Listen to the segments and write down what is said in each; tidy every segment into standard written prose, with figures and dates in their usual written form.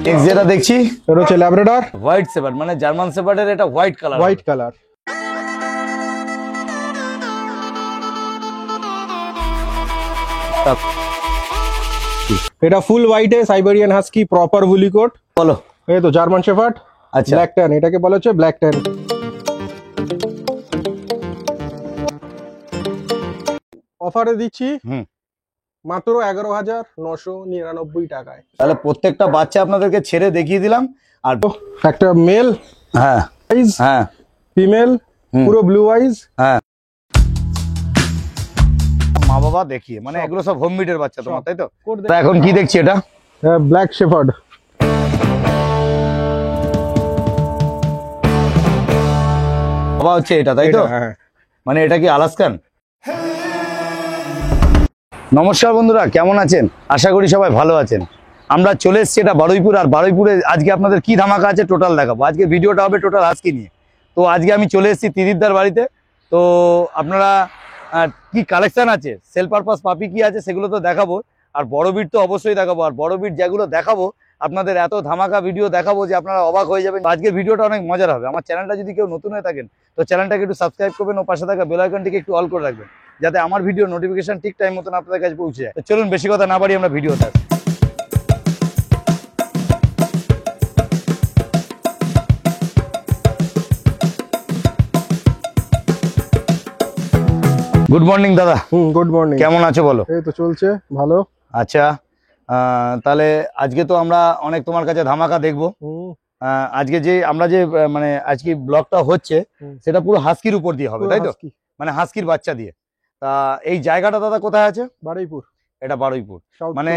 Next যেটা দেখছি এটা হচ্ছে ল্যাব্রাডর হোয়াইট শেপার্ড, মানে জার্মান শেপার্ডের এটা হোয়াইট কালার। White colour. এটা ফুল হোয়াইটে সাইবেরিয়ান হাস্কি প্রপার বুলি কোট। বলো। এই তো জার্মান শেফার্ড। আচ্ছা, ব্ল্যাক ট্যান, এটাকে বলা হচ্ছে ব্ল্যাক ট্যান। অফারে দিচ্ছি মাত্র 11,999 টাকায়। তাহলে প্রত্যেকটা বাচ্চা আপনাদেরকে ছেড়ে দেখিয়ে দিলাম। আর একটা মেল, হ্যাঁ হ্যাঁ, ফিমেল, পুরো ব্লু আইজ। হ্যাঁ, মা বাবা দেখিয়ে, মানে এগুলো সব হোম মিটের বাচ্চা তোমার, তাই তো? এখন কি দেখছি এটা? Black shepherd. বাবা হচ্ছে এটা, তাই তো? হ্যাঁ। মানে এটা কি আলাস্কান? নমস্কার বন্ধুরা, কেমন আছেন? আশা করি সবাই ভালো আছেন। আমরা চলে এসেছি এটা বারুইপুর, আর বারুইপুরে আজকে আপনাদের কি ধামাকা আছে টোটাল দেখাবো। আজকে ভিডিওটা হবে টোটাল হাস্কি নিয়ে। তো আজকে আমি চলে এসেছি ত্রিদীপদার বাড়িতে। তো আপনারা কি কালেকশন আছে, সেল পারপাস পাপি কি আছে সেগুলো তো দেখাবো, আর বড় বিট তো অবশ্যই দেখাবো। আর বড় বিট যেগুলো দেখাবো আপনাদের এত ধামাকা ভিডিও দেখাবো যে আপনারা অবাক হয়ে যাবেন। আজকের ভিডিওটা অনেক মজার হবে। আমার চ্যানেলটা যদি কেউ নতুন হয়ে থাকেন তো চ্যানেলটাকে একটু সাবস্ক্রাইব করবেন ও পাশে থাকা বেল আইকনটিকে একটু অল করে রাখবেন, যাতে আমার ভিডিও নোটিফিকেশন ঠিক টাইম মতন আপনাদের কাছে পৌঁছে যায়। তো চলুন বেশি কথা না বাড়িয়ে আমরা ভিডিওতে আসি। গুড মর্নিং দাদা। Good morning. কেমন আছো বলো? এই তো চলছে ভালো। আচ্ছা, তাহলে আজকে তো আমরা অনেক তোমার কাছে ধামাকা দেখবো। আজকে যে আমরা যে মানে আজকে ব্লগটা হচ্ছে সেটা পুরো হাস্কির উপর দিয়ে হবে, তাই তো? মানে হাস্কির বাচ্চা দিয়ে। তা এই জায়গাটা দাদা কোথায় আছে? বারুইপুর। এটা বারুইপুর, মানে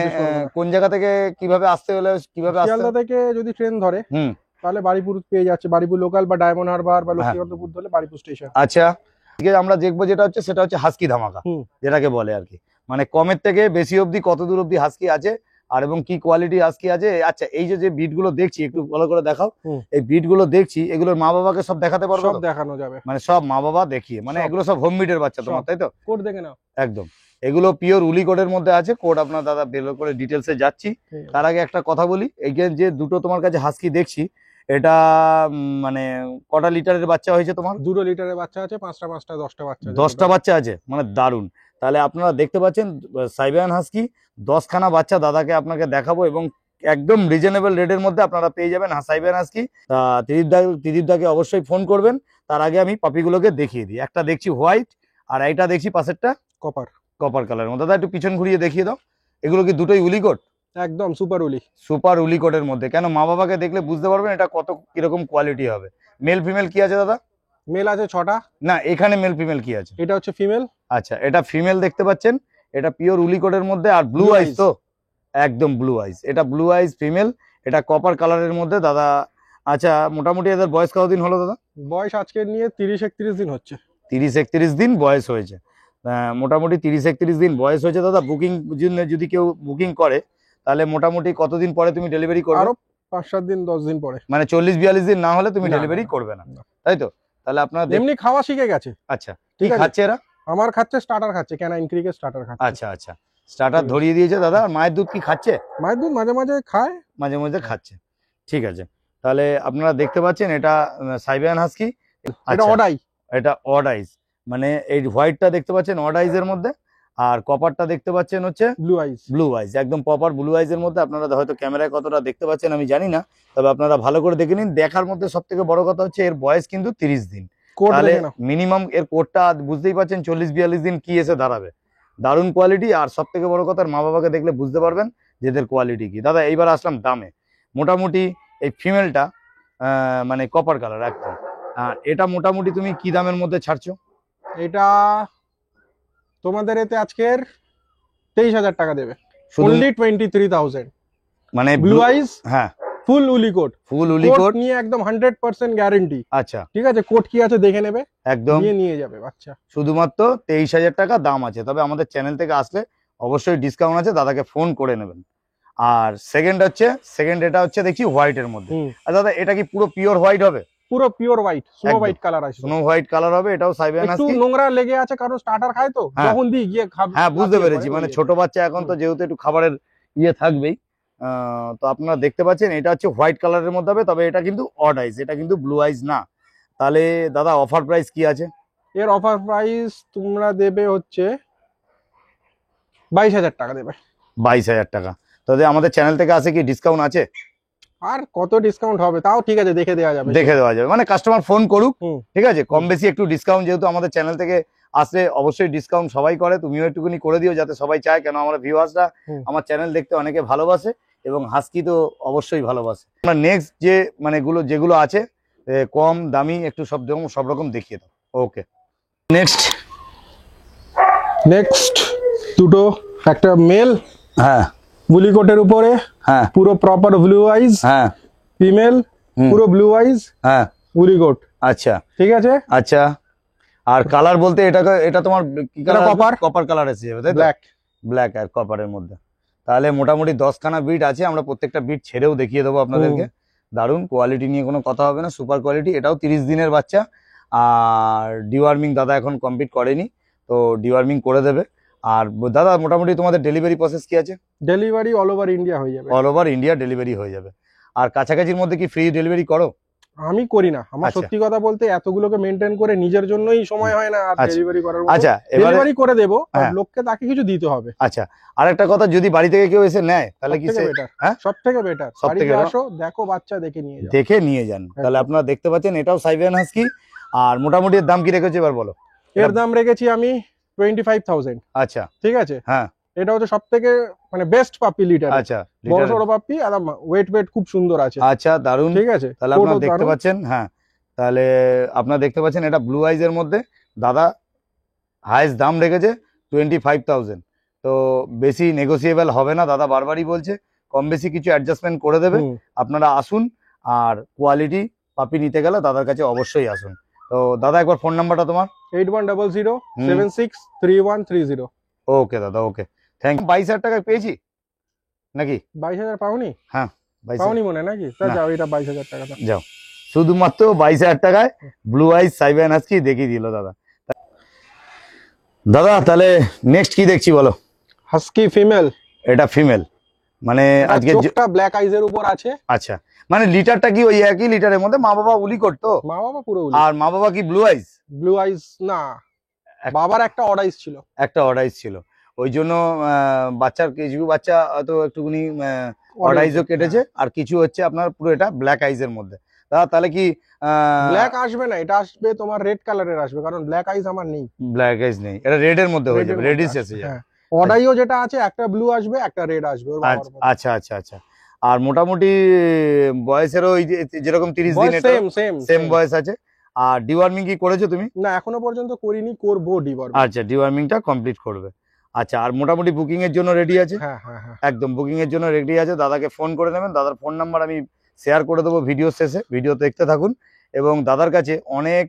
কোন জায়গা থেকে কিভাবে আসতে হলে কিভাবে আসতে? শিয়ালদা থেকে যদি ট্রেন ধরে তাহলে বারুইপুর পেয়ে যাচ্ছে। বারুইপুর লোকাল বা ডায়মন্ড হারবার বা লক্ষ্মীকান্তপুর ধরলে বারুইপুর স্টেশন। আচ্ছা, আজকে আমরা দেখবো যেটা হচ্ছে সেটা হচ্ছে হাস্কি ধামাকা, যেটাকে বলে আর কি। মানে কমের থেকে বেশি অবধি কত দূর অবধি হাস্কি আছে আর এবং কি কোয়ালিটি হাস্কি আছে। আচ্ছা, এই যে বিট গুলো দেখছি একটু ভালো করে দেখাও। এই বিট গুলো দেখছি, এগুলোর মা বাবাকে সব দেখাতে পারবো? সব দেখানো যাবে, মানে সব মা বাবা দেখিয়ে, মানে এগুলো সব হোম মিটের বাচ্চা তোমার, তাই তো? কোড দেখে নাও। একদম, এগুলো পিওর উলি কোডের মধ্যে আছে। কোড আপনার দাদা বের করে ডিটেলসে যাচ্ছি। তার আগে একটা কথা বলি, এই যে দুটো তোমার কাছে হাস্কি দেখছি, এটা মানে কটা লিটারের বাচ্চা হয়েছে তোমার? 2 লিটারের বাচ্চা আছে, 5টা 10টা বাচ্চা আছে। 10টা বাচ্চা আছে, মানে দারুণ। তাহলে আপনারা দেখতে পাচ্ছেন সাইবেরিয়ান হাস্কি 10খানা বাচ্চা দাদাকে আপনাকে দেখাবো, এবং একদম রিজনেবল রেটের মধ্যে আপনারা পেয়ে যাবেন সাইবেরিয়ান হাস্কি। তা ত্রিদীপদাকে অবশ্যই ফোন করবেন। তার আগে আমি পাপিগুলোকে দেখিয়ে দিই। একটা দেখছি হোয়াইট, আর এইটা দেখছি পাশেরটা কপার কালারের মধ্যে। দাদা একটু পিছন ঘুরিয়ে দেখিয়ে দাও। এগুলো কি দুটোই উলিকোট? একদম সুপার উলিকোটের মধ্যে। কেন, মা বাবাকে দেখলে বুঝতে পারবেন এটা কত কিরকম কোয়ালিটি হবে। মেল ফিমেল কি আছে দাদা? মেল আছে 6টা। না, এখানে মেল ফিমেল কি আছে? এটা হচ্ছে ফিমেল। আচ্ছা, এটা ফিমেল দেখতে পাচ্ছেন। এটা পিওর উলিকোটের মধ্যে, আর ব্লু আইজ তো একদম ব্লু আইজ। এটা ব্লু আইজ ফিমেল, এটা কপার কালারের মধ্যে দাদা। আচ্ছা, মোটামুটি এদের বয়স কতদিন হলো দাদা? বয়স আজকে নিয়ে 30-31 দিন হচ্ছে। 30-31 দিন বয়স হয়েছে। মোটামুটি 30-31 দিন বয়স হয়েছে দাদা। বুকিং যদি কেউ বুকিং করে তাহলে মোটামুটি কতদিন পরে তুমি ডেলিভারি করবে? আরো 5-7 দিন 10 দিন পরে। মানে 40-42 দিন না হলে তুমি ডেলিভারি করবে না, তাই তো? তাহলে আপনারা এমনি খাওয়া শিখে গেছে। আচ্ছা, ঠিক খাচ্ছে এরা? আমার খাচ্ছে, স্টার্টার খাচ্ছে, ক্যানাইন ক্রিকের স্টার্টার খাচ্ছে। আচ্ছা আচ্ছা, স্টার্টার ধরিয়ে দিয়েছে দাদা। আর মায়ের দুধ কি খাচ্ছে? মায়ের দুধ মাঝে মাঝে খায়, মাঝে মাঝে খাচ্ছে। ঠিক আছে, তাহলে আপনারা দেখতে পাচ্ছেন এটা সাইবেরিয়ান হাস্কি। এটা অড আই। এটা অড আইজ, মানে এই হোয়াইটটা দেখতে পাচ্ছেন অড আইজ এর মধ্যে, আর কপারটা দেখতে পাচ্ছেন হচ্ছে ব্লু আইজ। একদম প্রপার ব্লু আইজ এর মধ্যে। আপনারা হয়তো ক্যামেরায় কতটা দেখতে পাচ্ছেন আমি জানি না, তবে আপনারা ভালো করে দেখে নিন। দেখার মধ্যে সব থেকে বড় কথা হচ্ছে এর বয়স কিন্তু 30 দিন। তাহলে মিনিমাম এর কোটটা বুঝতেই পাচ্ছেন 40-42 দিন কি এসে দাঁড়াবে। দারুণ কোয়ালিটি। আর সব থেকে বড় কথা, মা বাবাকে দেখলে বুঝতে পারবেন যে এদের কোয়ালিটি কি। দাদা এইবার আসলাম দামে। মোটামুটি এই ফিমেলটা মানে কপার কালার একদম, আর এটা মোটামুটি তুমি কি দামের মধ্যে ছাড়ছো? এটা তোমাদের এতে আজকের 23,000 টাকা দেবে। only 23,000। মানে ব্লু আইজ, হ্যাঁ, ফুল উলিকোট নিয়ে একদম 100% গ্যারান্টি। আচ্ছা, ঠিক আছে, কোট কি আছে দেখে নেবে, একদম নিয়ে যাবে বাচ্চা। শুধুমাত্র 23,000 টাকা দাম আছে। তবে আমাদের চ্যানেল থেকে আসলে অবশ্যই ডিসকাউন্ট আছে, দাদাকে ফোন করে নেবেন। আর সেকেন্ড এটা হচ্ছে দেখছি হোয়াইট এর মধ্যে। আর দাদা এটা কি পুরো পিওর হোয়াইট হবে? পুরো pure white, snow white colour আছে। স্নো হোয়াইট কালার হবে। এটাও সাইবেরিয়ান হাস্কি। একটু নোংরা লেগে আছে কারণ স্টার্টার খায় তো, যখন দি গিয়ে খাবে। হ্যাঁ, বুঝতে পেরেছি। মানে ছোট বাচ্চা এখন তো যেহেতু একটু খাবারের ইয়ে থাকবেই, তো আপনারা দেখতে পাচ্ছেন এটা হচ্ছে হোয়াইট কালারের মধ্যে হবে, তবে এটা কিন্তু অড আইস, এটা কিন্তু ব্লু আইস না। তাহলে দাদা অফার প্রাইস কি আছে? এর অফার প্রাইস তোমরা দেবে হচ্ছে 22,000 টাকা দেবে। 22,000 টাকা। তবে আমাদের চ্যানেল থেকে আসে কি ডিসকাউন্ট আছে? আর কত ডিসকাউন্ট হবে, তাও ঠিক আছে, দেখে দেওয়া যাবে। দেখে দেওয়া যাবে, মানে কাস্টমার ফোন করুক, হুম। ঠিক আছে, কম বেশি একটু ডিসকাউন্ট, যেহেতু আমাদের চ্যানেল থেকে আসলে অবশ্যই ডিসকাউন্ট সবাই করে, তুমিও একটুখানি করে দিও যাতে সবাই চায়, কেন আমার ভিউয়ার্সরা আমার চ্যানেল দেখতে অনেকে ভালোবাসে এবং হাস্কি তো অবশ্যই ভালোবাসে। আমরা নেক্সট যে মানে যেগুলো আছে কম দামি একটু সব রকম দেখিয়ে দাও। ওকে, নেক্সট দুটো, একটা মেল হ্যাঁ বুলি কোটের উপরে, হ্যাঁ পুরো প্রপার ব্লু আইজ, হ্যাঁ ফিমেল পুরো ব্লু আইজ, হ্যাঁ বুলি কোট। আচ্ছা ঠিক আছে। আচ্ছা, আর কালার বলতে এটা তোমার কি কালার? কপার কালার এসে যাবে, তাই তো? ব্ল্যাক আর কপারের মধ্যে। তাহলে মোটামুটি 10খানা বিট আছে, আমরা প্রত্যেকটা বিট ছেড়েও দেখিয়ে দেবো আপনাদেরকে। দারুণ কোয়ালিটি নিয়ে কোনো কথা হবে না, সুপার কোয়ালিটি। এটাও 30 দিনের বাচ্চা, আর ডিওয়ার্মিং দাদা এখন কমপ্লিট করেনি, তো ডিওয়ার্মিং করে দেবে। আর দাদা মোটামুটি তোমাদের ডেলিভারি প্রসেস কি আছে? ডেলিভারি অল ওভার ইন্ডিয়া হয়ে যাবে। অল ওভার ইন্ডিয়া ডেলিভারি হয়ে যাবে। আর কাছাকাছির মধ্যে কি ফ্রি ডেলিভারি করো? আমি করি না, আমার আচ্ছা। সত্যি কথা বলতে এতগুলোকে মেনটেন করে নিজের জন্যই সময় হয় না আর আচ্ছা। ডেলিভারি করার। আচ্ছা, ডেলিভারি করে দেবো, হ্যাঁ। লোককে তাকে কিছু দিতে হবে। আচ্ছা, আর একটা কথা, যদি বাড়ি থেকে কেউ এসে নেয় তাহলে কি হ্যাঁ সব থেকে বেটার, বাড়িতে আসো, দেখো বাচ্চা, দেখে নিয়ে যান। তাহলে আপনারা দেখতে পাচ্ছেন এটাও সাইবেরিয়ান হাস্কি। আর মোটামুটি এর দাম কি রেখেছো এবার বলো? এর দাম রেখেছি আমি 25,000। আচ্ছা, ঠিক আছে। হ্যাঁ, এটা হচ্ছে সব থেকে মানে বেস্ট পাপি লিটার। আচ্ছা, বড় সড়ো পাপি, আর ওয়েট খুব সুন্দর আছে। আচ্ছা, দারুন। ঠিক আছে, তাহলে আপনারা দেখতে পাচ্ছেন, হ্যাঁ, তাহলে আপনারা দেখতে পাচ্ছেন এটা ব্লু আইজ এর মধ্যে দাদা হাইস্ট দাম রেখেছে 25,000। তো বেশি নেগোসিয়েবল হবে না, দাদা বারবারই বলছে, কম বেশি কিছু অ্যাডজাস্টমেন্ট করে দেবে। আপনারা আসুন, আর কোয়ালিটি পাপি নিতে গেলে দাদার কাছে অবশ্যই আসুন। তো দাদা একবার ফোন নাম্বারটা তোমার? 8100763130। ওকে দাদা, ওকে, থ্যাংক ইউ। 22,000 টাকায় পেয়েছি নাকি? 22,000 পাওনি? হ্যাঁ, পাওনি মনে নাকি? যাও, এটা 22,000 টাকা দাও। যাও, শুধুমাত্র 22,000 টাকায় ব্লু আইজ সাইবেরিয়ান হাস্কি দেখিয়ে দিল দাদা। দাদা তাহলে নেক্সট কি দেখছি বলো? Husky female. এটা ফিমেল, মানে আজকে চোখটা ব্ল্যাক আইজ এর উপর আছে। আচ্ছা, মানে লিটারটা কি ওই একই লিটারের মধ্যে? মা বাবা উলি করতো? মা বাবা পুরো উলি। আর মা বাবা কি ব্লু আইজ? ব্লু আইজ না, বাবার একটা অড আইজ ছিল। একটা অড আইজ ছিল, ওই জন্য বাচ্চার কিছু বাচ্চা হয়তো একটুখানি অড আইজও কেটেছে, আর কিছু হচ্ছে আপনার পুরো এটা ব্ল্যাক আইজ এর মধ্যে। দাদা তাহলে কি ব্ল্যাক আসবে না, এটা আসবে তোমার রেড কালারের আসবে, কারণ ব্ল্যাক আইজ আমার নেই। ব্ল্যাক আইজ নেই, এটা রেড এর মধ্যে হয়ে যাবে, রেডিশ এসে যাবে। অড আইও যেটা আছে, একটা ব্লু আসবে, একটা রেড আসবে। আচ্ছা আচ্ছা আচ্ছা। আর মোটামুটি বয়সেরও ওই যেরকম 30 দিন সেম বয়স আছে। আর ডিওয়ার্মিং কি করেছো তুমি? না, এখনো পর্যন্ত করিনি, করবো ডিওয়ার্মিং। আচ্ছা, ডিওয়ার্মিংটা কমপ্লিট করবে। আচ্ছা, আর মোটামুটি বুকিং এর জন্য রেডি আছে? হ্যাঁ হ্যাঁ হ্যাঁ, একদম বুকিং এর জন্য রেডি আছে। দাদাকে ফোন করে নেবেন, দাদার ফোন নাম্বার আমি শেয়ার করে দেবো ভিডিও শেষে, ভিডিও দেখতে থাকুন। এবং দাদার কাছে অনেক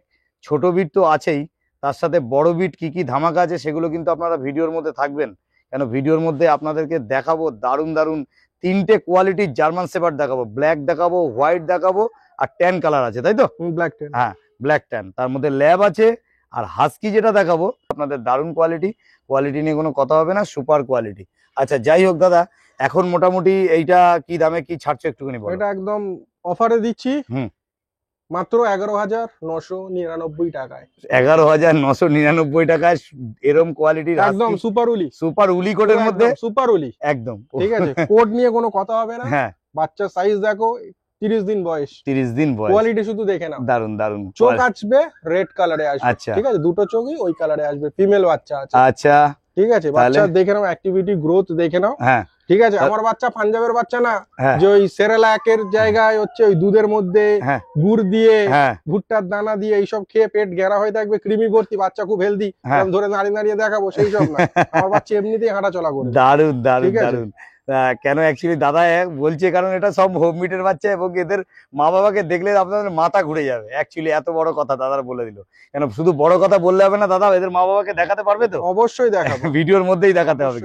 ছোট বিট তো আছেই, তার সাথে বড় বিট কি কি ধামাকা আছে সেগুলো কিন্তু আপনারা ভিডিওর মধ্যে থাকবেন, কেন ভিডিওর মধ্যে আপনাদেরকে দেখাবো দারুণ দারুণ 3টে কোয়ালিটির জার্মান শেপার্ড দেখাবো, ব্ল্যাক দেখাবো, হোয়াইট দেখাবো, আর ট্যান কালার আছে, তাই তো? ব্ল্যাক ট্যান, হ্যাঁ, ব্ল্যাক ট্যান, তার মধ্যে ল্যাব আছে। আর হাস্কি যেটা দেখাবো আপনাদের দারুণ কোয়ালিটি নিয়ে কোনো কথা হবে না, সুপার কোয়ালিটি। আচ্ছা, যাই হোক দাদা, এখন মোটামুটি এইটা কি দামে কি ছাড়ছো একটুখানি বলো? এটা একদম অফারে দিচ্ছি, মাত্র 11,999 টাকায়। 11,999 টাকায় এরকম কোয়ালিটির একদম সুপার উলি কোটের মধ্যে, সুপার উলি একদম, ঠিক আছে। কোড নিয়ে কোনো কথা হবে না। হ্যাঁ, বাচ্চা সাইজ দেখো, 30 দিন বয়স, 30 দিন বয়স, কোয়ালিটি শুধু দেখে নাও। দারুন দারুন। চোখ আসবে রেড কালারে আসবে। আচ্ছা, ঠিক আছে, দুটো চোখই ওই কালারে আসবে। ফিমেল বাচ্চা আছে। আচ্ছা, ঠিক আছে, বাচ্চা দেখে নাও, অ্যাক্টিভিটি গ্রোথ দেখে নাও। হ্যাঁ, ঠিক আছে। আমার বাচ্চা পাঞ্জাবের বাচ্চা না, হ্যাঁ, যে ওই সেরেলাকের জায়গায় হচ্ছে ওই দুধের মধ্যে গুড় দিয়ে, ভুট্টার দানা দিয়ে এইসব খেয়ে পেট ঘেরা হয়ে থাকবে, কৃমি ভর্তি, বাচ্চা খুব হেলদি, ধরে নাড়িয়ে নাড়িয়ে দেখাবো, সেই সব না। আমার বাচ্চা এমনিতেই হাঁটা চলা করে। দারুন দারুন দারুন। কেন অ্যাকচুয়ালি দাদা বলছে, কারণ এটা সব হোম মিটের বাচ্চা, এবং এদের মা বাবাকে দেখলে আপনাদের মাথা ঘুরে যাবে। অ্যাকচুয়ালি এত বড় কথা দাদার বলে দিল, কেন শুধু বড় কথা বললে হবে না দাদা, এদের মা বাবাকে দেখাতে পারবে তো? অবশ্যই দেখাবো, ভিডিওর মধ্যেই দেখাতে হবে,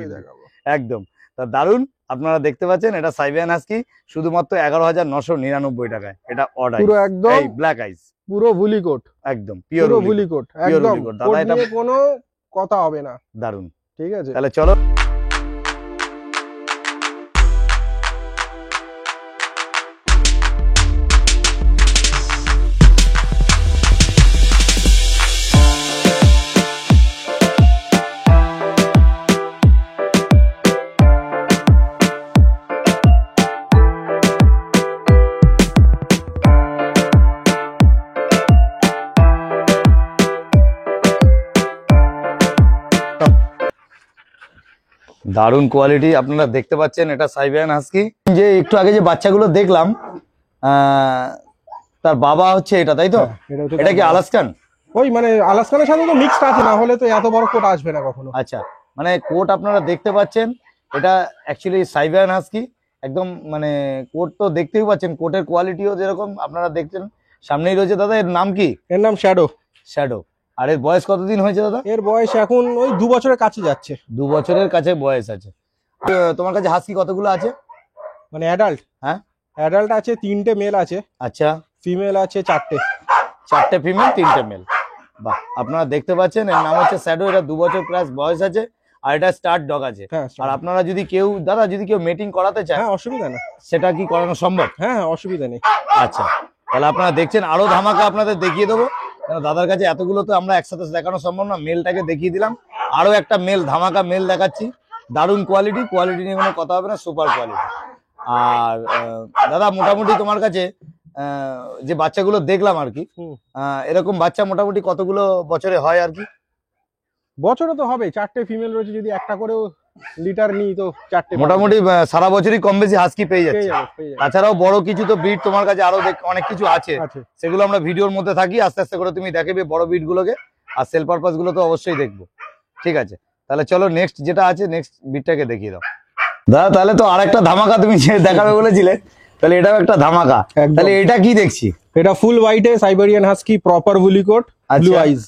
একদম। তা দারুন, আপনারা দেখতে পাচ্ছেন এটা সাইবেরিয়ান হাস্কি, শুধুমাত্র 11,999 টাকায়। এটা অড আইজ, পুরো একদম ব্ল্যাক আইজ, পুরো বুলি কোট, একদম পিওর বুলি কোট, একদম দাদা, এটা কোনো কথা হবে না। দারুন, ঠিক আছে, তাহলে চলো। দারুণ কোয়ালিটি আপনারা দেখতে পাচ্ছেন, এটা সাইবেরিয়ান হাস্কি। যে একটু আগে যে বাচ্চাগুলো দেখলাম তার বাবা হচ্ছে এটা, তাই তো? এটা কি আলাস্কান? ওই মানে আলাস্কানের সাথে তো মিক্সড আছে, না হলে তো এত বড় কোট আসবে না কখনো। আচ্ছা, মানে কোট আপনারা দেখতে পাচ্ছেন, এটা অ্যাকচুয়ালি সাইবেরিয়ান হাস্কি একদম, মানে কোট তো দেখতেই পাচ্ছেন, কোটের কোয়ালিটিও যেরকম আপনারা দেখছেন সামনেই রয়েছে। দাদা এর নাম কি? এর নাম শ্যাডো। শ্যাডো। আর এর বয়স কতদিন হয়েছে দাদা? এর বয়স এখন ওই 2 বছরের কাছে যাচ্ছে। 2 বছরের কাছে বয়স আছে। তোমার কাছে হাস্কি কতগুলো আছে? মানে অ্যাডাল্ট? হ্যাঁ, অ্যাডাল্ট আছে 3টে, মেল আছে। আচ্ছা, ফিমেল আছে 4টে। 4টে ফিমেল 3টে মেল। বাহ, আপনারা দেখতে পাচ্ছেন, এর নাম হচ্ছে শ্যাডো। এটা 2 বছর প্লাস বয়স আছে, আর এটা স্টার্ট ডগ আছে। আর আপনারা যদি কেউ দাদা যদি কেউ মিটিং করাতে চায়, হ্যাঁ অসুবিধা না, সেটা কি করানো সম্ভব? হ্যাঁ অসুবিধা নেই। আচ্ছা, তাহলে আপনারা দেখছেন, আরো ধামাকা আপনাদের দেখিয়ে দেবো, কারণ দাদার কাছে এতগুলো তো আমরা একসাথে দেখানো সম্ভব না। মেলটাকে দেখিয়ে দিলাম, আরো একটা মেল, ধামাকা মেল দেখাচ্ছি। দারুণ কোয়ালিটি, কোয়ালিটি নিয়ে কোনো কথা হবে না, সুপার কোয়ালিটি। আর দাদা মোটামুটি তোমার কাছে যে বাচ্চাগুলো দেখলাম আর কি, এরকম বাচ্চা মোটামুটি কতগুলো বছরে হয় আর কি? বছরে তো হবে 4টে ফিমেল রয়েছে, যদি একটা করেও লিটার নিই তো 4টে মোটামুটি সারা বছরই কম বেশি হাস্কি পেয়ে যাচ্ছে। তাছাড়াও বড় কিছু তো বিট তোমার কাছে আরো অনেক কিছু আছে, সেগুলো আমরা ভিডিওর মধ্যে থাকি, আস্তে আস্তে করে তুমি দেখাবে বড় বিট গুলোকে, আর সেল পারপাস গুলো তো অবশ্যই দেখবো। ঠিক আছে, তাহলে চলো নেক্সট যেটা আছে, নেক্সট বিটটাকে দেখিয়ে দাও দাদা। তাহলে তো আরেকটা ধামাকা তুমি দেখাবে বলেছিলে, তাহলে এটাও একটা ধামাকা। তাহলে এটা কি দেখছি? এটা ফুল হোয়াইটে সাইবেরিয়ান হাস্কি, প্রপার উলি কোট, ব্লু আইজ।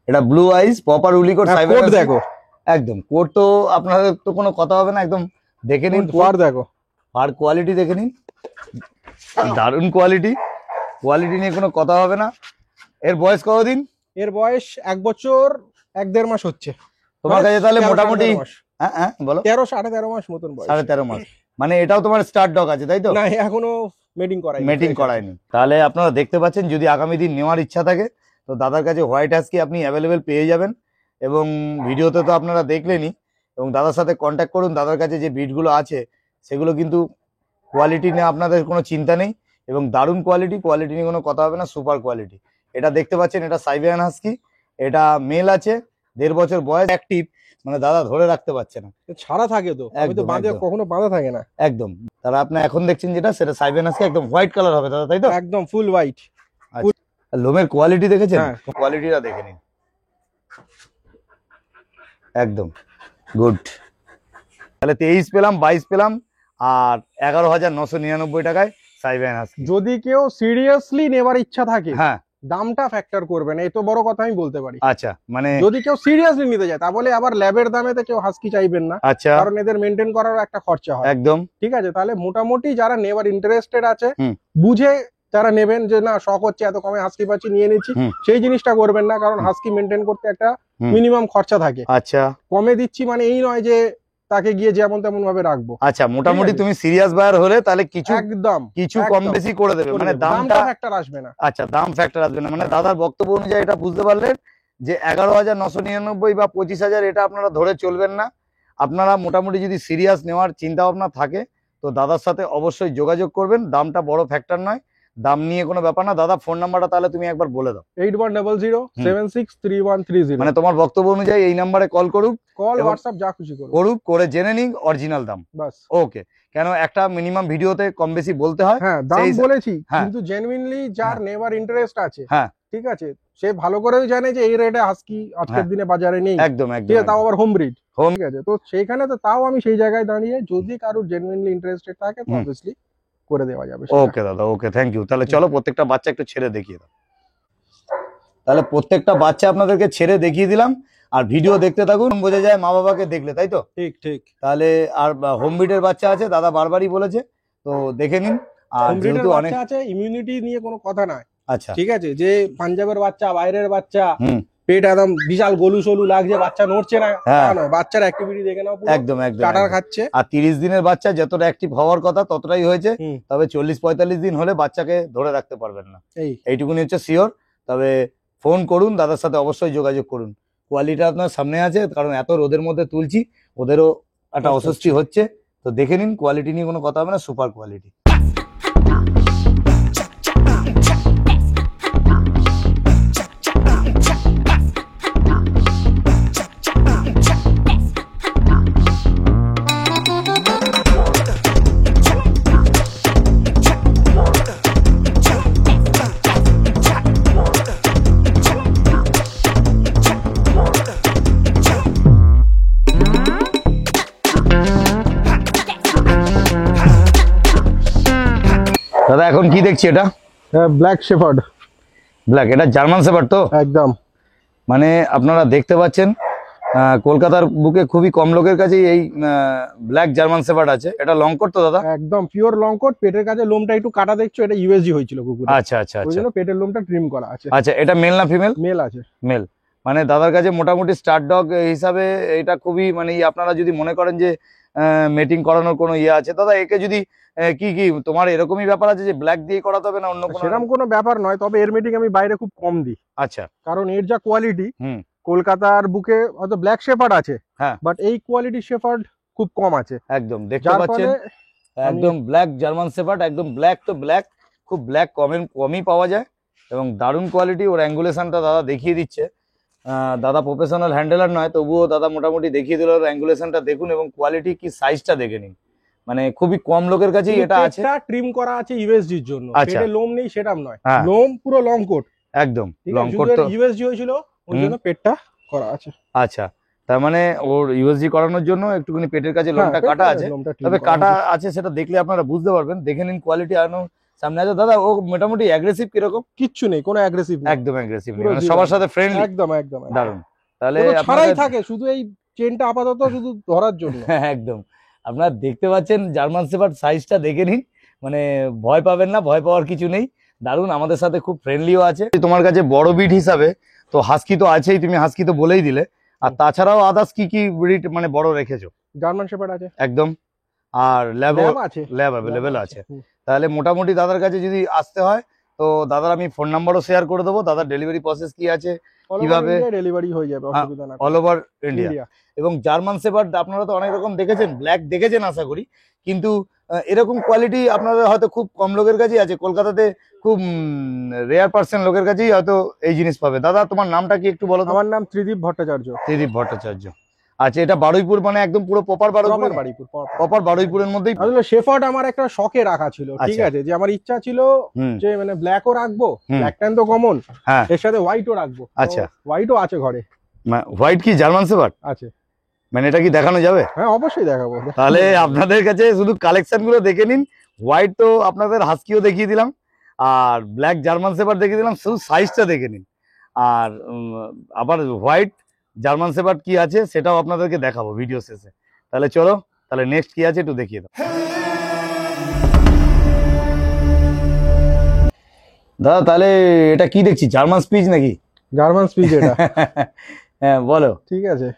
এটা ব্লু আইজ, প্রপার উলি কোট, সাইবেরিয়ান। দেখো একদম কোট তো আপনাদের তো কোনো কথা হবে না, একদম দেখে নিন। ফার দেখো, ফার কোয়ালিটি দেখে নিন, দারুণ কোয়ালিটি, কোয়ালিটি নিয়ে কোনো কথা হবে না। এর বয়স কতদিন? এর বয়স 1 বছর 1.5 মাস হচ্ছে তোমার কাছে। তাহলে মোটামুটি হ্যাঁ বলো, 13 13.5 মাস মতন বয়স। 13.5 মাস, মানে এটাও তোমার স্টার্ট ডগ আছে তাই তো? না, এখনো মেটিং করায়নি। তাহলে আপনারা দেখতে পাচ্ছেন, যদি আগামী দিন নেওয়ার ইচ্ছা থাকে তো দাদার কাছে হোয়াইট হাস্কি আপনি অ্যাভেলেবেল পেয়ে যাবেন। এবং ভিডিওতে তো আপনারা দেখলেনই, এবং দাদার সাথে কন্ট্যাক্ট করুন। দাদার কাছে যে বিটগুলো আছে সেগুলো কিন্তু কোয়ালিটি নিয়ে আপনাদের কোনো চিন্তা নেই, এবং দারুণ কোয়ালিটি, কোয়ালিটি নিয়ে কোনো কথা হবে না, সুপার কোয়ালিটি। এটা দেখতে পাচ্ছেন, এটা সাইবেরিয়ান হাস্কি, এটা মেল আছে, 1.5 বছর বয়স, অ্যাক্টিভ, মানে দাদা ধরে রাখতে পারছে না, ছাড়া থাকে তো, কখনো বাঁধা থাকে না একদম। তাহলে আপনি এখন দেখছেন যেটা, সেটা সাইবেরিয়ান হাস্কি, একদম হোয়াইট কালার হবে দাদা, তাই তো? একদম ফুল হোয়াইট। লোমের কোয়ালিটি দেখেছেন? কোয়ালিটিটা দেখে নিন, একদম গুড। তাহলে 23 পেলাম, 22 পেলাম, আর 11,999 টাকায় সাইবেরিয়ান হাস্কি। যদি কেউ সিরিয়াসলি নেবার ইচ্ছা থাকে, হ্যাঁ, দামটা ফ্যাক্টর করবে না, এই তো বড় কথা আমি বলতে পারি। আচ্ছা, মানে যদি কেউ সিরিয়াসলি নিতে যায়, তাহলে আবার ল্যাবের দামেতে কেউ হাস্কি চাইবেন না। আচ্ছা, কারণ এদের মেনটেন করারও একটা খরচা হয়। একদম ঠিক আছে, তাহলে মোটামুটি যারা নেবার ইন্টারেস্টেড আছে, বুঝে যারা নেবেন, যে না শখ হচ্ছে এত কমে হাস্কি পাচ্ছি নিয়ে নিচ্ছি, সেই জিনিসটা করবেন না। কারণ হাস্কি মেনটেন করতে একটা মিনিমাম খরচা থাকে। আচ্ছা, কমে দিচ্ছি মানে এই নয় যে তাকে গিয়ে যেমন তেমন ভাবে রাখবো। আচ্ছা, মোটামুটি তুমি সিরিয়াস বায়ার হলে তাহলে কিছু একদম কিছু কম বেশি করে দেবে, মানে দামটা ফ্যাক্টর আসবে না। আচ্ছা, দাম ফ্যাক্টর আসবে না, মানে দাদার বক্তব্য অনুযায়ী এটা বুঝতে পারলেন যে 11,999 বা 25,000 এটা আপনারা ধরে চলবেন না। আপনারা মোটামুটি যদি সিরিয়াস নেওয়ার চিন্তা ভাবনা থাকে তো দাদার সাথে অবশ্যই যোগাযোগ করবেন। দামটা বড় ফ্যাক্টর নয়, দাম নিয়ে কোনো ব্যাপার না। দাদা ফোন নাম্বারটা তাহলে তুমি একবার বলে দাও। 8100763130। মানে তোমার বক্তব্য অনুযায়ী এই নাম্বারে কল করুক, কল হোয়াটসঅ্যাপ যা খুশি করুক, করে জেনে নিন অরিজিনাল দাম, বাস। ওকে, কেন একটা মিনিমাম ভিডিওতে কম বেশি বলতে হয়। হ্যাঁ, দাম বলেছি, কিন্তু জেনুইনলি যার নেবার ইন্টারেস্ট আছে, হ্যাঁ ঠিক আছে, সে ভালো করেই জানে যে এই রেটে হাস্কি আজকের দিনে বাজারে নেই। একদম একদম, তাও আবার হোম ব্রিড, ঠিক আছে। তো সেইখানে তো তাও আমি সেই জায়গায় দাঁড়িয়ে, যদি কারোর জেনুইনলি ইন্টারেস্টেড থাকে তো অবভিয়াসলি করে দেওয়া যাবে। ওকে দাদা, ওকে, থ্যাংক ইউ। তাহলে চলো প্রত্যেকটা বাচ্চা একটু ছেড়ে দেখিয়ে দাও। তাহলে প্রত্যেকটা বাচ্চা আপনাদেরকে ছেড়ে দেখিয়ে দিলাম, আর ভিডিও দেখতে থাকুন, বোঝা যায় মা বাবাকে দেখলে, তাই তো? ঠিক ঠিক। তাহলে আর হোম ব্রিডের বাচ্চা আছে, দাদা বারবারই বলেছে, তো দেখে নিন। আর যেহেতু অনেক আছে, ইমিউনিটি নিয়ে কোনো কথা নাই। আচ্ছা, ঠিক আছে, যে পাঞ্জাবের বাচ্চা, বাইরের বাচ্চা, পেট একদম বিশাল গলু সলু লাগছে, বাচ্চা নড়ছে না, বাচ্চার অ্যাক্টিভিটি দেখে নাও, একদম একদম স্টার্টার খাচ্ছে। আর 30 দিনের বাচ্চা যতটা অ্যাক্টিভ হওয়ার কথা ততটাই হয়েছে, তবে 40-45 দিন হলে বাচ্চাকে ধরে রাখতে পারবেন না, এইটুকুনি হচ্ছে শিওর। তবে ফোন করুন, দাদার সাথে অবশ্যই যোগাযোগ করুন। কোয়ালিটি আপনার সামনে আছে, কারণ এত রোদের মধ্যে তুলছি, ওদেরও একটা অস্বস্তি হচ্ছে, তো দেখে নিন। কোয়ালিটি নিয়ে কোনো কথা হবে না, সুপার কোয়ালিটি। দাদা এখন কি দেখছি এটা? Black shepherd. ব্ল্যাক, এটা জার্মান শেফার্ড তো একদম। মানে আপনারা দেখতে পাচ্ছেন কলকাতার বুকে খুবই কম লোকের কাছেই এই ব্ল্যাক জার্মান শেফার্ড আছে। এটা লং কোট তো দাদা? একদম পিওর লং কোট। পেটের কাছে লোমটা একটু কাটা দেখছো, এটা ইউএসজি হয়েছিল কুকুর। আচ্ছা আচ্ছা ওই আচ্ছা জন্য পেটের লোমটা ট্রিম করা আছে। আচ্ছা, এটা মেল না ফিমেল? মেল আছে। মেল। মানে দাদার কাছে মোটামুটি স্টার ডগ হিসাবে এটা খুবই মানে আপনারা যদি মনে করেন যে মেটিং করানোর কোনো ইয়ে আছে, দাদা একে যদি কি কি তোমার এরকমই ব্যাপার আছে যে ব্ল্যাক দিয়ে করাতে হবে না অন্য কোনো? সেরকম কোনো ব্যাপার নয়, তবে এর মিটিং আমি বাইরে খুব কম দিই। আচ্ছা। কারণ এর যা কোয়ালিটি, হুম। কলকাতার বুকে হয়তো ব্ল্যাক শেফার্ড আছে, হ্যাঁ, বাট এই কোয়ালিটি শেফার্ড খুব কম আছে। একদম দেখতে পাচ্ছেন একদম ব্ল্যাক জার্মান শেফার্ড, একদম ব্ল্যাক তো ব্ল্যাক, খুব ব্ল্যাক কমই পাওয়া যায় এবং দারুণ কোয়ালিটি। ওর অ্যাঙ্গুলেশনটা দাদা দেখিয়ে দিচ্ছে। দাদা প্রফেশনাল হ্যান্ডেলার নয়, তবুও দাদা মোটামুটি দেখিয়ে দিল। ওর অ্যাঙ্গুলেশনটা দেখুন এবং কোয়ালিটি কি সাইজটা দেখে নিন। মানে খুবই কম লোকের কাছেই এটা আছে। এটা ট্রিম করা আছে ইউএসজির জন্য। আচ্ছা। পেটে লোম নেই সেটাম নয়, হ্যাঁ। লোম পুরো লং কোট। একদম লং কোট তো ইউএসজি হয়েছিল, ওই জন্য পেটটা করা আছে। আচ্ছা, তার মানে ওর ইউএসজি করানোর জন্য একটুখানি পেটের কাছে লোমটা কাটা আছে। তবে কাটা আছে সেটা দেখলে আপনারা বুঝতে পারবেন। দেখে নিন কোয়ালিটি। আর সামনে আছে দাদা, ও মোটামুটি অ্যাগ্রেসিভ কিরকম? কিচ্ছু নেই, কোনো অ্যাগ্রেসিভ নেই, একদম অ্যাগ্রেসিভ নেই, মানে সবার সাথে ফ্রেন্ডলি। একদম একদম দারুণ। তাহলে ছাড়াই থাকে, শুধু এই চেনটা আপাতত শুধু ধরার জন্য। একদম। আপনারা দেখতে পাচ্ছেন জার্মান শেফার্ড সাইজটা দেখে নিন, মানে ভয় পাবেন না, ভয় পাওয়ার কিছু নেই। দারুণ, আমাদের সাথে খুব ফ্রেন্ডলিও আছে। তোমার কাছে বড় বিট হিসাবে তো হাস্কি তো আছেই, তুমি হাস্কি তো বলেই দিলে। আর তাছাড়াও আদার্স কি কি ব্রিড মানে বড় রেখেছো? জার্মান শেফার্ড আছে একদম। আর ল্যাব আছে, ল্যাব অ্যাভেলেবেল আছে। তাহলে মোটামুটি দাদার কাছে যদি আসতে হয় তো দাদার আমি ফোন নাম্বারও শেয়ার করে দেবো। দাদার ডেলিভারি প্রসেস কি আছে, কিভাবে ডেলিভারি হয়ে যাবে, অসুবিধা না, অল ওভার ইন্ডিয়া। এবং জার্মান শেফার্ড আপনারা তো অনেক রকম দেখেছেন, ব্ল্যাক দেখেছেন আশা করি, কিন্তু এরকম কোয়ালিটি আপনাদের হয়তো খুব কম লোকের কাছেই আছে। কলকাতাতে খুব রেয়ার পার্সেন্ট লোকের কাছেই হয়তো এই জিনিস পাবে। দাদা তোমার নামটা কি একটু বলো? আমার নাম ত্রিদীপ ভট্টাচার্য। ত্রিদীপ ভট্টাচার্য। আচ্ছা, এটা বারুইপুর মানে একদম পুরো প্রপার বারুইপুরের মধ্যেই? আসলে শেফার্ড আমার একটা শখে রাখা ছিল, ঠিক আছে, যে আমার ইচ্ছা ছিল যে মানে ব্ল্যাকও রাখবো, ব্ল্যাক ট্যান তো কমন, এর সাথে হোয়াইটও রাখবো। আচ্ছা, হোয়াইটও আছে ঘরে। হোয়াইট কি জার্মান শেফার্ড আছে? মানে এটা কি দেখানো যাবে? হ্যাঁ অবশ্যই দেখাবো। তাহলে আপনাদের কাছে শুধু কালেকশন গুলো দেখে নিন। হোয়াইট তো আপনাদের হাস্কিও দেখিয়ে দিলাম, আর ব্ল্যাক জার্মান শেফার্ড দেখিয়ে দিলাম, শুধু সাইজটা দেখে নিন। আর আবার হোয়াইট জার্মান শেফার্ড কি আছে সেটাও আপনাদেরকে দেখাবো ভিডিও শেষে। তাহলে চলো, তাহলে নেক্সট কি আছে একটু দেখিয়ে দাও দাদা। তাহলে এটা কি দেখছি, জার্মান স্পিচ নাকি? জার্মান স্পিচ এটা। হ্যাঁ বলো। ঠিক আছে,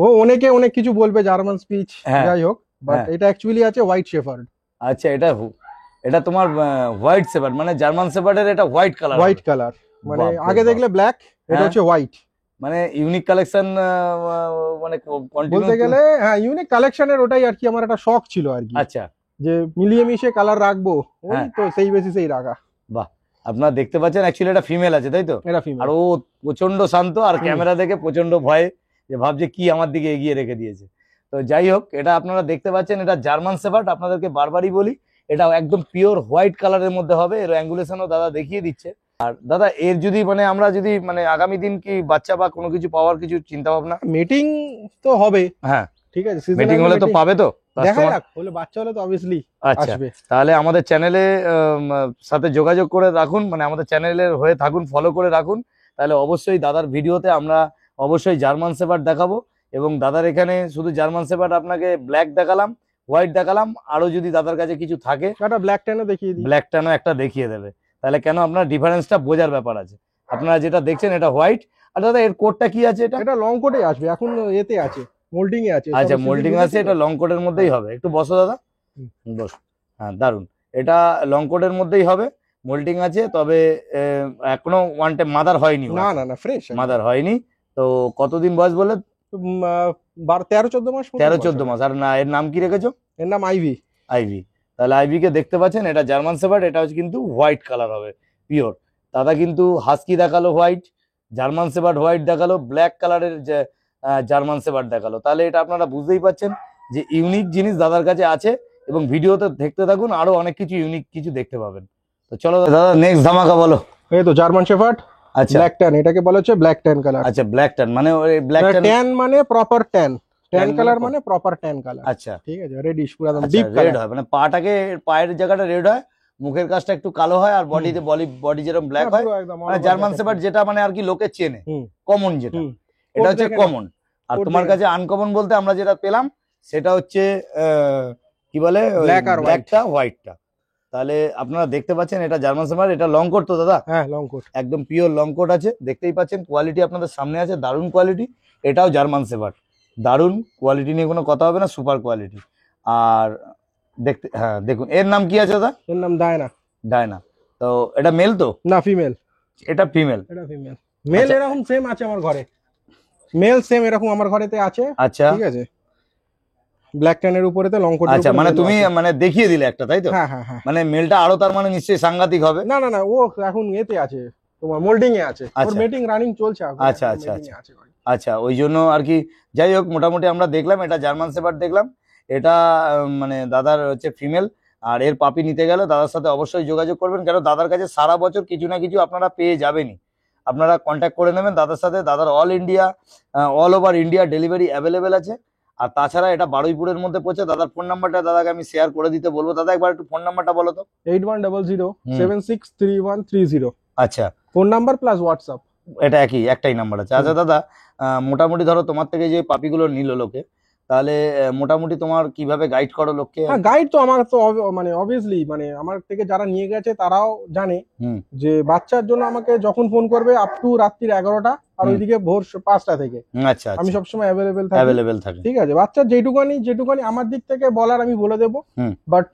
ও অনেকে অনেক কিছু বলবে জার্মান স্পিচ, যাই হোক, বাট এটা অ্যাকচুয়ালি আছে হোয়াইট শেফার্ড। আচ্ছা, এটা তোমার হোয়াইট শেফার্ড, মানে জার্মান শেফার্ডের এটা হোয়াইট কালার। হোয়াইট কালার মানে আগে দেখলে ব্ল্যাক, এটা হচ্ছে হোয়াইট। মানে ইউনিক কালেকশন, মানে বলতে গেলে হ্যাঁ ইউনিক কালেকশনের ওটাই আর কি, আমার একটা শখ ছিল আর কি। আচ্ছা, যে মিলিয়ে মিশে কালার রাখবো, ওই তো সেই বেসিসেই রাখা। বাহ, আপনারা দেখতে পাচ্ছেন অ্যাকচুয়ালি এটা ফিমেল আছে তাই তো? এটা ফিমেল। আর ও প্রচন্ড শান্ত, আর ক্যামেরা দেখে প্রচন্ড ভয়ে যে ভাবছে কি আমার দিকে এগিয়ে রেখে দিয়েছে। তো যাই হোক, এটা আপনারা দেখতে পাচ্ছেন, এটা জার্মান শেফার্ড। আপনাদেরকে বারবারই বলি, এটা একদম পিওর হোয়াইট কালারের মধ্যে হবে। এর অ্যাঙ্গুলেশনও দাদা দেখিয়ে দিচ্ছে। আর দাদা এর যদি মানে আমরা যদি মানে আগামী দিন কি বাচ্চা বা কোনো কিছু পাওয়ার কিছু চিন্তা ভাবনা? মিটিং তো হবে, হ্যাঁ ঠিক আছে, মিটিং হলে তো পাবে তো, দেখা যাক, হলে বাচ্চা হলে তো অবভিয়াসলি আসবে। তাহলে আমাদের চ্যানেলে সাথে যোগাযোগ করে রাখুন, মানে আমাদের চ্যানেলের হয়ে থাকুন, ফলো করে রাখুন। তাহলে অবশ্যই দাদার ভিডিওতে আমরা অবশ্যই জার্মান শেফার্ড দেখাবো। এবং দাদার এখানে শুধু জার্মান শেফার্ড আপনাকে ব্ল্যাক দেখালাম, হোয়াইট দেখালাম, আরো যদি দাদার কাছে কিছু থাকে একটা ব্ল্যাক ট্যানও দেখিয়ে দিই। ব্ল্যাক ট্যানও একটা দেখিয়ে দেবে। তাহলে কেন আপনার ডিফারেন্সটা বোঝার ব্যাপার আছে। আপনারা যেটা দেখছেন এটা হোয়াইট। আর দাদা এর কোডটা কি আছে? এটা লং কোডে আসবে, এখন এতে আছে, মোল্ডিং এ আছে। আচ্ছা, মোল্ডিং আছে, এটা লং কোডের মধ্যেই হবে। একটু বসো দাদা, বসো। হ্যাঁ দারুন, এটা লং কোডের মধ্যেই হবে, মোল্ডিং আছে। তবে এখনো ওয়ান টাইম মাদার হয়নি। না না না, ফ্রেশ মাদার হয়নি। তো কতদিন বয়স বলে? 13-14 মাস। 13-14 মাস। আর না, এর নাম কি রেখেছো? এর নাম আইভি। আইভি। তাহলে আইভি কে দেখতে পাচ্ছেন, এটা জার্মান শেফার্ড। এটা হচ্ছে কিন্তু হোয়াইট কালার হবে পিওর। দাদা কিন্তু হাস্কি দেখালো হোয়াইট, জার্মান শেফার্ড হোয়াইট দেখালো, ব্ল্যাক কালারের যে জার্মান শেফার্ড দেখালো। তাহলে এটা আপনারা বুঝতেই পাচ্ছেন যে ইউনিক জিনিস দাদার কাছে আছে। এবং ভিডিওতে দেখতে থাকুন, আরো অনেক কিছু ইউনিক কিছু দেখতে পাবেন। তো চলো দাদা, নেক্সট ধামাকা বলো। এই তো জার্মান শেফার্ড। আচ্ছা, ব্ল্যাক ট্যান, এটাকে বলা হচ্ছে ব্ল্যাক ট্যান কালার। আচ্ছা, ব্ল্যাক ট্যান মানে ব্ল্যাক ট্যান মানে প্রপার ট্যান, ট্যান কালার মানে প্রপার ট্যান কালার। আচ্ছা, ঠিক আছে, রেডিশ পুরো একদম ডিপ রেড হয়, মানে পাটাকে পায়ের জায়গাটা রেড হয়, মুখের কাজটা একটু কালো হয় আর বডিতে বডি যেরকম ব্ল্যাক হয়, মানে জার্মান শেপার্ড যেটা মানে আর কি লোকে চেনে, কমন যেটা, এটা হচ্ছে কমন। আর তোমার কাছে আনকমন বলতে আমরা যেটা পেলাম সেটা হচ্ছে কি বলে, ব্ল্যাকটা হোয়াইটটা। তাহলে আপনারা দেখতে পাচ্ছেন এটা জার্মান শেপার্ড, এটা লং কোট তো দাদা? হ্যাঁ লং কোট, একদম পিওর লং কোট আছে, দেখতেই পাচ্ছেন কোয়ালিটি আপনাদের সামনে আছে, দারুণ কোয়ালিটি। এটাও জার্মান শেপার্ড, দারুণ কোয়ালিটি নিয়ে কোনো কথা হবে না, সুপার কোয়ালিটি। আর দেখতে, হ্যাঁ দেখুন এর নাম কি আছে দাদা? এর নাম ডায়না। ডায়না। তো এটা মেল তো না ফিমেল? এটা ফিমেল। এটা ফিমেল। মেল এরকম সেম আছে আমার ঘরে, মেল সেম এরকম আমার ঘরেতে আছে। আচ্ছা ঠিক আছে, ব্ল্যাক ট্যানের উপরেতে লং কোট। আচ্ছা মানে তুমি মানে দেখিয়ে দিলে একটা, তাই তো? হ্যাঁ হ্যাঁ হ্যাঁ। মানে মেলটা আরো তার মানে নিশ্চয়ই সাংঘাতিক হবে। না না না, ও এখন এতে আছে তোমার মোল্ডিং এ আছে, ওর মেটিং রানিং চলছে এখন। আচ্ছা আচ্ছা আচ্ছা আচ্ছা, ওই জন্য আর কি। যাই হোক, মোটামুটি আমরা দেখলাম এটা জার্মান শেপার্ড দেখলাম, এটা মানে দাদার হচ্ছে ফিমেল। আর এর পাপি নিতে গেলে দাদার সাথে অবশ্যই যোগাযোগ করবেন, কেন দাদার কাছে সারা বছর কিছু না কিছু আপনারা পেয়ে যাবেনই। আপনারা কন্ট্যাক্ট করে নেবেন দাদার সাথে, দাদার all over India delivery available আছে। আর তাছাড়া এটা বারুইপুরের মধ্যে পড়ছে। দাদার ফোন নাম্বারটা দাদাকে আমি শেয়ার করে দিতে বলবো। দাদা একবার একটু ফোন নাম্বারটা বলো তো। 8100763130। আচ্ছা, ফোন নাম্বার প্লাস হোয়াটসঅ্যাপ, এটা একটাই নাম্বার আছে। আচ্ছা দাদা, মোটামুটি ধরো তোমার থেকে যে পাপিগুলো নিল লোকে, তাহলে মোটামুটি তোমার কিভাবে গাইড করো লোককে? হ্যাঁ গাইড তো আমার তো মানে অবভিয়াসলি, মানে আমার থেকে যারা নিয়ে গেছে তারাও জানে যে বাচ্চার জন্য আমাকে যখন ফোন করবে আপ টু রাত্রির 11টা, আর ওইদিকে ভোর 5টা থেকে। আচ্ছা আমি সবসময় অ্যাভেলেবেল থাকি। ঠিক আছে, বাচ্চার যেটুকানি আমার দিক থেকে বলার আমি বলে দেবো, বাট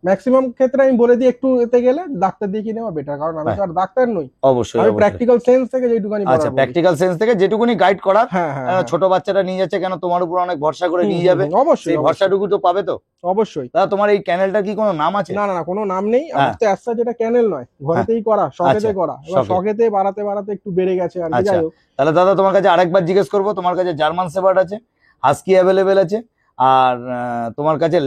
ম্যাক্সিমাম ক্ষেত্রে আমি বলে দিই একটু এতে গেলে ডাক্তার দেখিয়ে নেওয়া বেটার, কারণ আমি তো আর ডাক্তার নই। অবশ্যই আমি প্র্যাকটিক্যাল সেন্স থেকে যেটুকানি। আচ্ছা, প্র্যাকটিক্যাল সেন্স থেকে যেটুকুনি গাইড করার। ছোট বাচ্চাটা নিয়ে যাচ্ছে কেন, তোমার উপর অনেক ভরসা করে নিয়ে যাবে, অবশ্যই ভরসাটুকু তো পাবে তো। অবশ্যই। দাদা তোমার এই ক্যানেলটার কি কোনো নাম আছে? না না না, কোনো নাম নেই আমার তো। অ্যাজ যেটা ক্যানেল নয়, ঘরেতেই করা, শখেতে করা। এবার শখেতে বাড়াতে বাড়াতে একটু বেড়ে গেছে আর কি। যাই হোক, তাহলে দাদা তোমার কাছে আরেকবার জিজ্ঞেস করবো, তোমার কাছে জার্মান শেপার্ড আছে, হাস্কি অ্যাভেলেবেল আছে, আর তোমার কাছে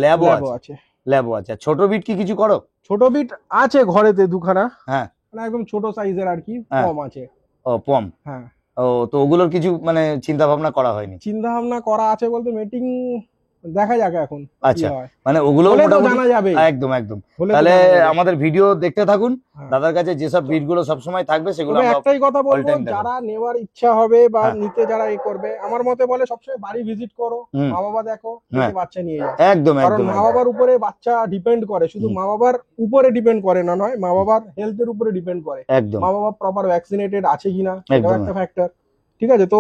ল্যাবও আছে। ছোট বিট কি কিছু করো? ছোট বিট আছে ঘরেতে দুখানা, হ্যাঁ, মানে একদম ছোট সাইজের আর কি, কম আছে। ও পম, হ্যাঁ। ও তো ওগুলোর কিছু মানে চিন্তা ভাবনা করা হয়নি? চিন্তা ভাবনা করা আছে বলতে মেটিং দেখা যাক এখন। আচ্ছা, মানে ওগুলো জানা যাবে। একদম একদম। তাহলে আমাদের ভিডিও দেখতে থাকুন, দাদার কাছে যেসব বিট গুলো সবসময় থাকবে সেগুলো আমরা একটাই কথা বলবো, যারা নেওয়ার ইচ্ছা হবে বা নিতে যারা করবে, আমার মতে বলে সবসময় বাড়ি ভিজিট করো, মা বাবা দেখো, বাচ্চা নিয়ে যাও। একদম, কারণ মা বাবার উপরে বাচ্চা ডিপেন্ড করে, শুধু মা বাবার উপরে ডিপেন্ড করে না, নয় মা বাবার হেলথের উপরে ডিপেন্ড করে। মা বাবা প্রপার ভ্যাকসিনেটেড আছে কিনা, সেটাও একটা ফ্যাক্টর। ঠিক আছে, তো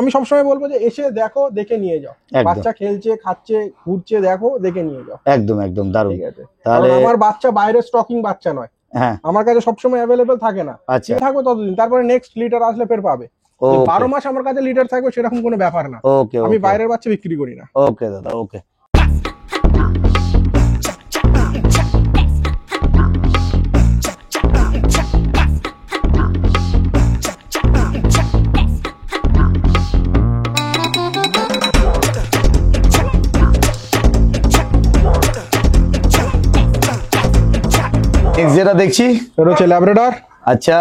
আমি সবসময় বলবো যে এসে দেখো, দেখে নিয়ে যাও। বাচ্চা খেলছে, খাচ্ছে, ঘুরছে, দেখো, দেখে নিয়ে যাও। একদম একদম দারুণ। ঠিক আছে, তাহলে আমার বাচ্চা বাইরে স্টকিং বাচ্চা নয়, আমার কাছে সবসময় অ্যাভেলেবেল থাকে না। থাকবে ততদিন, তারপরে নেক্সট লিটার আসলে ফের পাবে। 12 মাস আমার কাছে লিটার থাকবে সেরকম কোনো ব্যাপার না। আমি বাইরের বাচ্চা বিক্রি করি না। ওকে দাদা, ওকে। যেটা দেখছি এটা হচ্ছে ল্যাব্রাডর। আচ্ছা,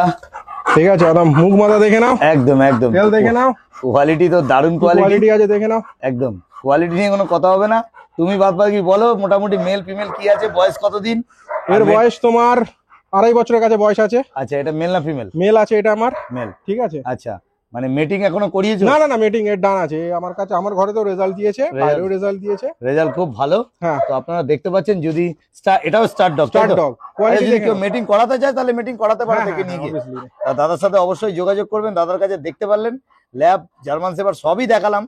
ঠিক আছে, একদম মুখ মাথা দেখে নাও। একদম একদম, তেল দেখে নাও। কোয়ালিটি তো দারুণ কোয়ালিটি আছে, দেখে নাও। একদম, কোয়ালিটি নিয়ে কোনো কথা হবে না। তুমি বাদ বাকি বলো, মোটামুটি মেল ফিমেল কি আছে, বয়স কতদিন? এর বয়স তোমার 2.5 বছরের কাছে বয়স আছে। আচ্ছা, এটা মেল না ফিমেল? মেল আছে, এটা আমার মেল। ঠিক আছে। আচ্ছা, মানে মিটিং এখনো করিয়েছো? না না না, মিটিং এর ডান আছে আমার কাছে। আমার ঘরে তো রেজাল্ট দিয়েছে, বাইরেও রেজাল্ট দিয়েছে, রেজাল্ট খুব ভালো। হ্যাঁ, তো আপনারা দেখতে পাচ্ছেন, যদি এটাও স্টার ডগ। যদি কেউ মিটিং করাতে চায় তাহলে মিটিং করাতে পারে, থেকে নিয়ে গিয়ে দাদার সাথে অবশ্যই যোগাযোগ করবেন। দাদার কাছে দেখতে পারলেন ল্যাব, জার্মান শেপার্ড সবই দেখালাম।